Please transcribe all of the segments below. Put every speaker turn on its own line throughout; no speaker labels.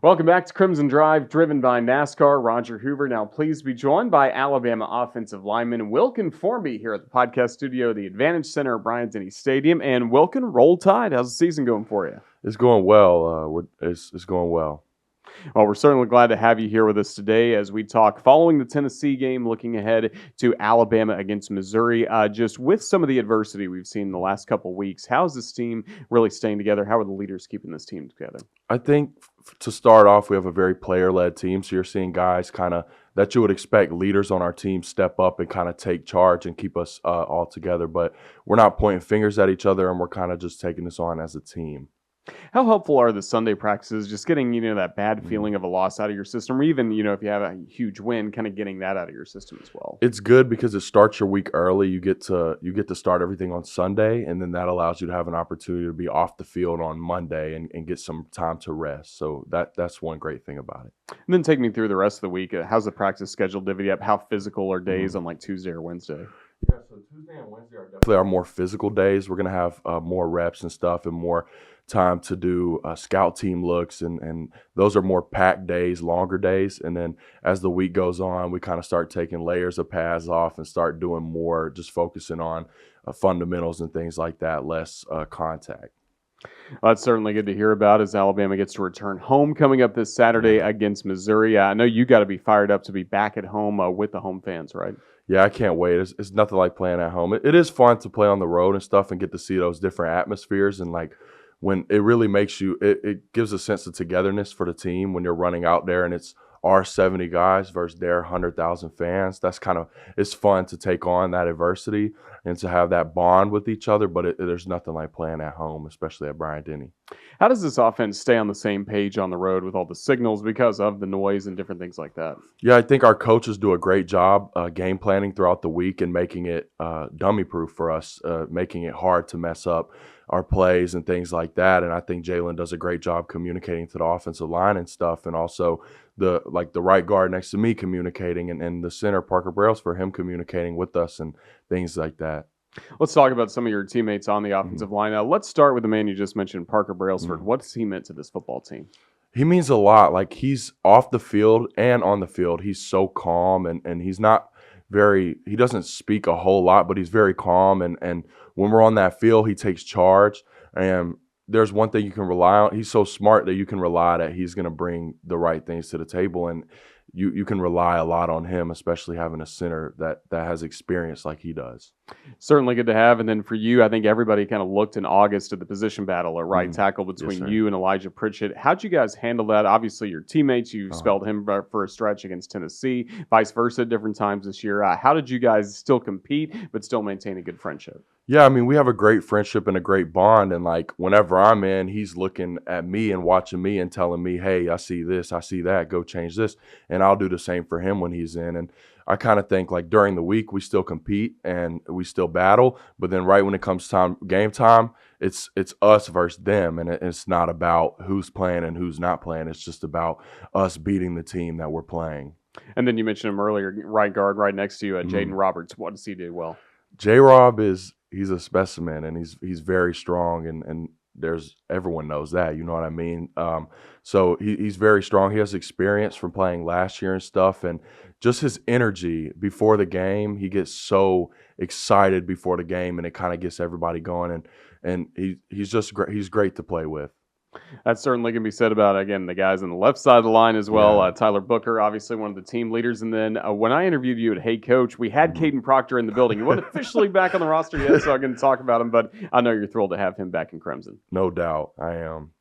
Welcome back to Crimson Drive, driven by NASCAR. Roger Hoover now pleased to be joined by Alabama offensive lineman Wilkin Formby here at the podcast studio, the Advantage Center at Bryant-Denny Stadium. And Wilkin, roll tide. How's the season going for you?
It's going well. It's going well.
Well, we're certainly glad to have you here with us today as we talk following the Tennessee game, looking ahead to Alabama against Missouri. Just with some of the adversity we've seen in the last couple of weeks, how is this team really staying together? How are the leaders keeping this team together?
I think to start off, we have a very player-led team. So you're seeing guys kind of that you would expect leaders on our team step up and kind of take charge and keep us all together. But we're not pointing fingers at each other, and we're kind of just taking this on as a team.
How helpful are the Sunday practices, just getting, that bad feeling of a loss out of your system, or even, if you have a huge win, kind of getting that out of your system as well?
It's good because it starts your week early. You get to start everything on Sunday, and then that allows you to have an opportunity to be off the field on Monday and get some time to rest. So that's one great thing about it.
And then take me through the rest of the week. How's the practice schedule divvy up? How physical are days on like Tuesday or Wednesday?
Yeah, so Tuesday and Wednesday are definitely our more physical days. We're going to have more reps and stuff and more time to do scout team looks, and those are more packed days, longer days. And then as the week goes on, we kind of start taking layers of pads off and start doing more, just focusing on fundamentals and things like that, less contact.
Well, that's certainly good to hear about as Alabama gets to return home coming up this Saturday against Missouri. I know you got to be fired up to be back at home with the home fans, right?
Yeah, I can't wait. It's nothing like playing at home. It is fun to play on the road and stuff and get to see those different atmospheres, and like when it really makes you, it gives a sense of togetherness for the team when you're running out there and it's our 70 guys versus their 100,000 fans. That's it's fun to take on that adversity and to have that bond with each other, but there's nothing like playing at home, especially at Bryant-Denny.
How does this offense stay on the same page on the road with all the signals because of the noise and different things like that?
Yeah, I think our coaches do a great job game planning throughout the week and making it dummy proof for us, making it hard to mess up our plays and things like that. And I think Jalen does a great job communicating to the offensive line and stuff, and also the right guard next to me communicating, and the center Parker Brails for him communicating with us and things like that.
Let's talk about some of your teammates on the offensive line. Let's start with the man you just mentioned, Parker Brailsford. What's he meant to this football team?
He means a lot. Like, he's off the field and on the field. He's so calm, and he's not he doesn't speak a whole lot, but he's very calm. And when we're on that field, he takes charge. And there's one thing you can rely on. He's so smart that you can rely that he's going to bring the right things to the table. And you can rely a lot on him, especially having a center that has experience like he does.
Certainly good to have. And then for you, I think everybody kind of looked in August at the position battle at right tackle between you and Elijah Pritchett. How'd you guys handle that? Obviously, your teammates, you spelled him for a stretch against Tennessee, vice versa at different times this year. How did you guys still compete but still maintain a good friendship?
Yeah, I mean, we have a great friendship and a great bond. And like whenever I'm in, he's looking at me and watching me and telling me, hey, I see this, I see that, go change this. And I'll do the same for him when he's in. And I kind of think like during the week, we still compete and we still battle. But then right when it comes game time, it's us versus them. And it's not about who's playing and who's not playing. It's just about us beating the team that we're playing.
And then you mentioned him earlier, right guard right next to you, Jaden Roberts. What does he do well?
J-Rob he's a specimen, and he's very strong, and everyone knows that, you know what I mean? So he's very strong. He has experience from playing last year and stuff, and just his energy before the game, he gets so excited before the game, and it kind of gets everybody going, and he's just great. He's great to play with.
That certainly can be said about, again, the guys on the left side of the line as well.
Yeah.
Tyler Booker, obviously one of the team leaders. And then when I interviewed you at Hey Coach, we had Caden Proctor in the building. He wasn't officially back on the roster yet, so I can talk about him, but I know you're thrilled to have him back in Crimson.
No doubt, I am.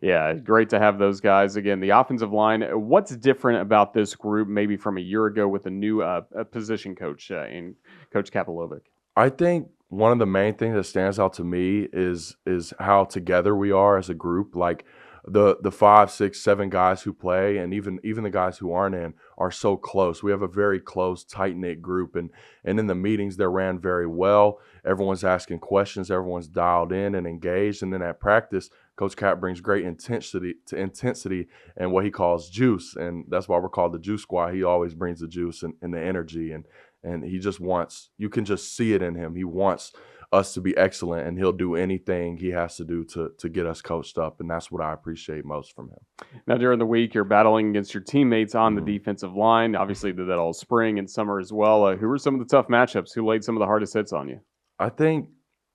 Yeah, great to have those guys. Again, the offensive line, what's different about this group maybe from a year ago with a new position coach in Coach Kapalovic?
I think one of the main things that stands out to me is how together we are as a group. Like the 5, 6, 7 guys who play, and even the guys who aren't in, are so close. We have a very close, tight-knit group, and in the meetings they're ran very well. Everyone's asking questions, everyone's dialed in and engaged, and then at practice, Coach Cap brings great intensity and what he calls juice, and that's why we're called the Juice Squad. He always brings the juice and the energy, and he just wants, you can just see it in him. He wants us to be excellent, and he'll do anything he has to do to get us coached up, and that's what I appreciate most from him.
Now, during the week, you're battling against your teammates on the
Mhm.
defensive line. Obviously, did that all spring and summer as well. Who were some of the tough matchups? Who laid some of the hardest hits on you?
I think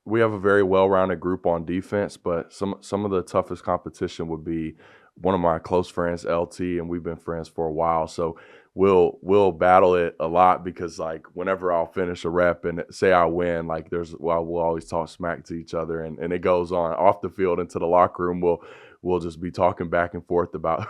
we have a very well-rounded group on defense, but some of the toughest competition would be one of my close friends, LT, and we've been friends for a while. So we'll battle it a lot because like whenever I'll finish a rep and say I win, like we'll always talk smack to each other, and it goes on off the field into the locker room. We'll just be talking back and forth about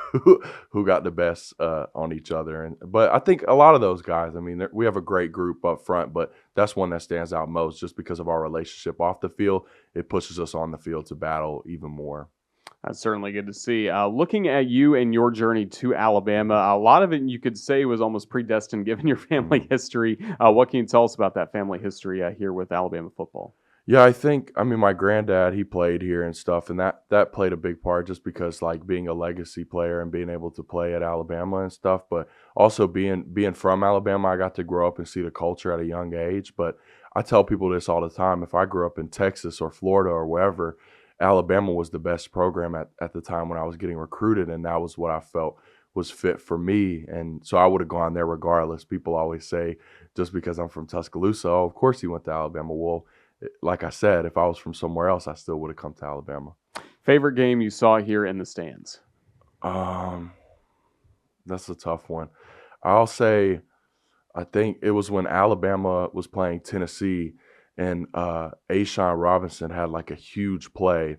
who got the best on each other. But I think a lot of those guys, I mean, we have a great group up front, but that's one that stands out most just because of our relationship off the field. It pushes us on the field to battle even more.
That's certainly good to see. Looking at you and your journey to Alabama, a lot of it you could say was almost predestined given your family history. What can you tell us about that family history here with Alabama football?
Yeah, I mean, my granddad, he played here and stuff, and that played a big part just because, like, being a legacy player and being able to play at Alabama and stuff, but also being from Alabama, I got to grow up and see the culture at a young age. But I tell people this all the time. If I grew up in Texas or Florida or wherever, Alabama was the best program at the time when I was getting recruited, and that was what I felt was fit for me. And so I would have gone there regardless. People always say, just because I'm from Tuscaloosa, oh, of course he went to Alabama. Well, like I said, if I was from somewhere else, I still would have come to Alabama.
Favorite game you saw here in the stands?
Um, that's a tough one. I'll say I think it was when Alabama was playing Tennessee, and Ashawn Robinson had like a huge play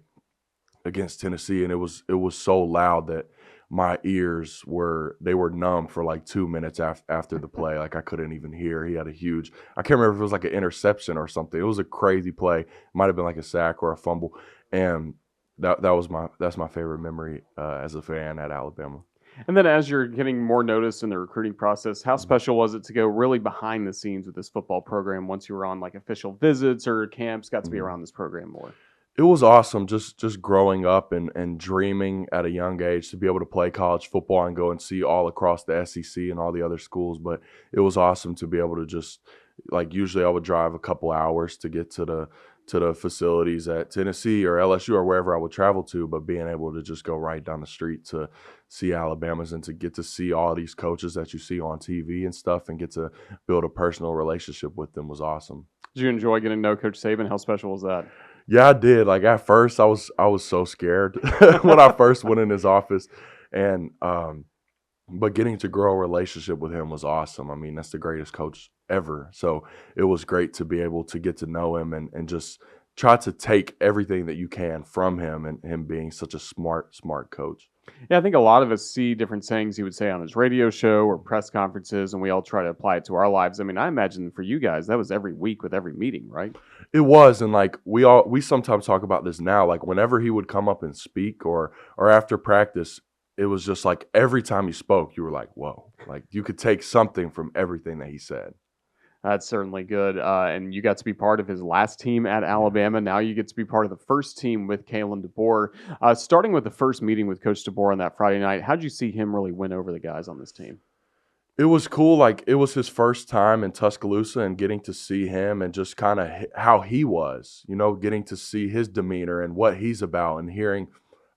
against Tennessee, and it was so loud that my ears were numb for like 2 minutes after the play. Like I couldn't even hear. He had a huge. I can't remember if it was like an interception or something. It was a crazy play. It might have been like a sack or a fumble, and that's my favorite memory as a fan at Alabama.
And then as you're getting more notice in the recruiting process, how special was it to go really behind the scenes with this football program once you were on like official visits or camps, got to be around this program more?
It was awesome just growing up and dreaming at a young age to be able to play college football and go and see all across the SEC and all the other schools. But it was awesome to be able to just, like, usually I would drive a couple hours to get to the facilities at Tennessee or LSU or wherever I would travel to, but being able to just go right down the street to see Alabama's and to get to see all these coaches that you see on TV and stuff and get to build a personal relationship with them was awesome.
Did you enjoy getting to know Coach Saban? How special was that?
Yeah, I did. Like at first, I was so scared when I first went in his office, and but getting to grow a relationship with him was awesome. I mean, that's the greatest coach ever. So it was great to be able to get to know him and just try to take everything that you can from him and him being such a smart coach.
Yeah, I think a lot of us see different sayings he would say on his radio show or press conferences, and we all try to apply it to our lives. I mean, I imagine for you guys, that was every week with every meeting, right?
It was, and like we sometimes talk about this now. Like whenever he would come up and speak, or after practice, it was just like every time he spoke, you were like, "Whoa!" Like you could take something from everything that he said.
That's certainly good. And you got to be part of his last team at Alabama. Now you get to be part of the first team with Kalen DeBoer. Starting with the first meeting with Coach DeBoer on that Friday night, how did you see him really win over the guys on this team?
It was cool. Like it was his first time in Tuscaloosa, and getting to see him and just kind of how he was, getting to see his demeanor and what he's about, and hearing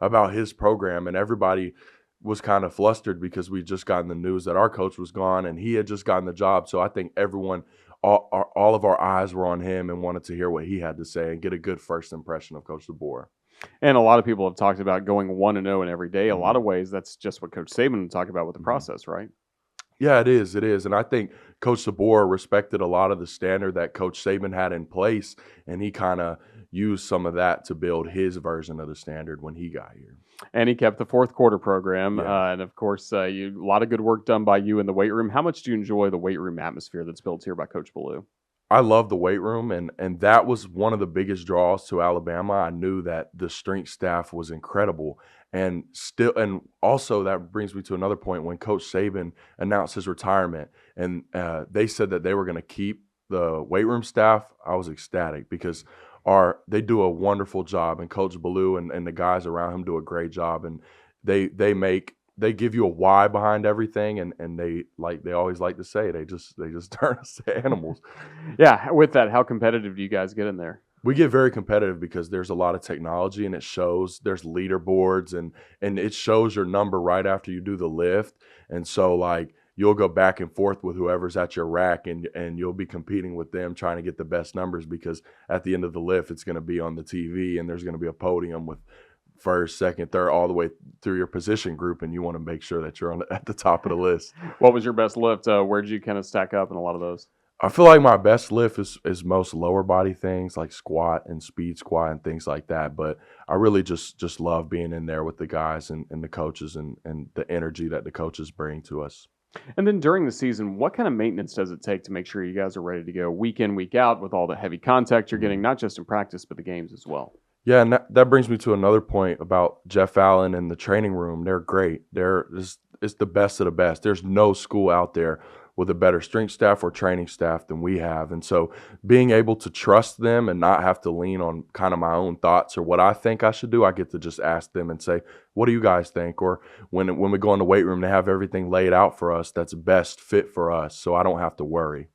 about his program. And everybody was kind of flustered because we just gotten the news that our coach was gone and he had just gotten the job. So I think everyone, all of our eyes were on him and wanted to hear what he had to say and get a good first impression of Coach DeBoer.
And a lot of people have talked about going 1-0 in every day. A lot of ways, that's just what Coach Saban would talk about with the process, right?
Yeah, it is. It is. And I think Coach DeBoer respected a lot of the standard that Coach Saban had in place, and he kind of used some of that to build his version of the standard when he got here.
And he kept the fourth quarter program.
Yeah.
And of course, a lot of good work done by you in the weight room. How much do you enjoy the weight room atmosphere that's built here by Coach Ballou?
I love the weight room, and that was one of the biggest draws to Alabama. I knew that the strength staff was incredible, and also that brings me to another point. When Coach Saban announced his retirement, and they said that they were going to keep the weight room staff, I was ecstatic because they do a wonderful job, and Coach Ballou and the guys around him do a great job, and they give you a why behind everything, and they always like to say they just turn us to animals.
Yeah, with that, how competitive do you guys get in there?
We get very competitive because there's a lot of technology and it shows there's leaderboards and it shows your number right after you do the lift. And so like you'll go back and forth with whoever's at your rack and you'll be competing with them trying to get the best numbers because at the end of the lift it's going to be on the TV and there's going to be a podium with first, second, third, all the way through your position group, and you want to make sure that you're at the top of the list.
What was your best lift? Where did you kind of stack up in a lot of those?
I feel like my best lift is most lower body things like squat and speed squat and things like that. But I really just love being in there with the guys and the coaches and the energy that the coaches bring to us.
And then during the season, what kind of maintenance does it take to make sure you guys are ready to go week in, week out with all the heavy contact you're getting, not just in practice, but the games as well?
Yeah, and that brings me to another point about Jeff Allen and the training room. They're great. It's the best of the best. There's no school out there with a better strength staff or training staff than we have. And so being able to trust them and not have to lean on kind of my own thoughts or what I think I should do, I get to just ask them and say, what do you guys think? Or when we go in the weight room, they have everything laid out for us that's best fit for us, so I don't have to worry.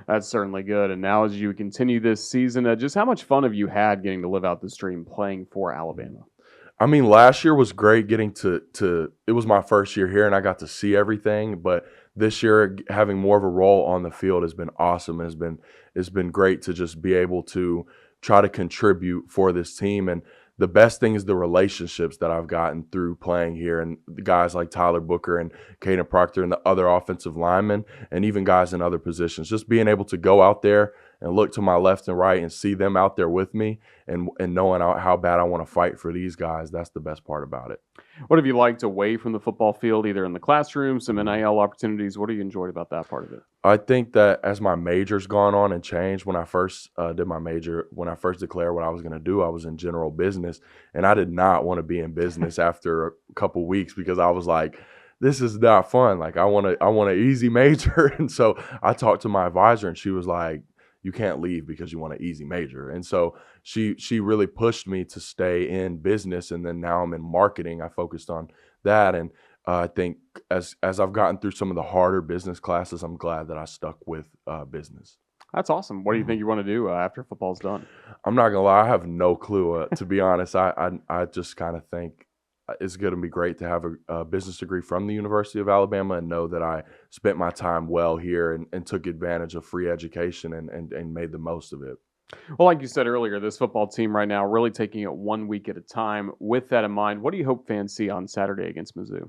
That's certainly good. And now as you continue this season, just how much fun have you had getting to live out this dream playing for Alabama?
I mean, last year was great getting to it was my first year here and I got to see everything, but this year having more of a role on the field has been awesome. It's been great to just be able to try to contribute for this team. And the best thing is the relationships that I've gotten through playing here and the guys like Tyler Booker and Caden Proctor and the other offensive linemen and even guys in other positions. Just being able to go out there and look to my left and right and see them out there with me and knowing how bad I want to fight for these guys, that's the best part about it.
What have you liked away from the football field, either in the classroom, some NIL opportunities? What have you enjoyed about that part of it?
I think that as my major's gone on and changed, when I first did my major, when I first declared what I was going to do, I was in general business. And I did not want to be in business after a couple weeks because I was like, this is not fun. Like I want an easy major. And so I talked to my advisor and she was like, you can't leave because you want an easy major. And so she really pushed me to stay in business. And then now I'm in marketing. I focused on that. And I think as I've gotten through some of the harder business classes, I'm glad that I stuck with business.
That's awesome. What do you think you want to do after football's done?
I'm not gonna lie, I have no clue. To be honest, I just kind of think it's going to be great to have a business degree from the University of Alabama and know that I spent my time well here and took advantage of free education and made the most of it.
Well, like you said earlier, this football team right now really taking it 1 week at a time. With that in mind, what do you hope fans see on Saturday against Mizzou?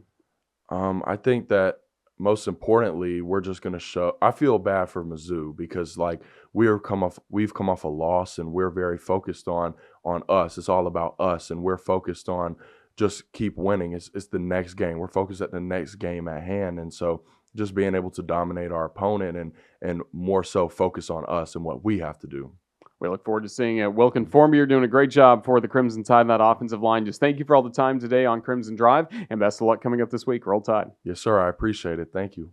I think that most importantly, we're just going to show. I feel bad for Mizzou because like we've come off a loss and we're very focused on us. It's all about us, and we're focused on just keep winning. It's the next game. We're focused at the next game at hand, and so just being able to dominate our opponent and more so focus on us and what we have to do.
We look forward to seeing Wilkin. Formby, you're doing a great job for the Crimson Tide in that offensive line. Just thank you for all the time today on Crimson Drive, and best of luck coming up this week. Roll Tide.
Yes, sir. I appreciate it. Thank you.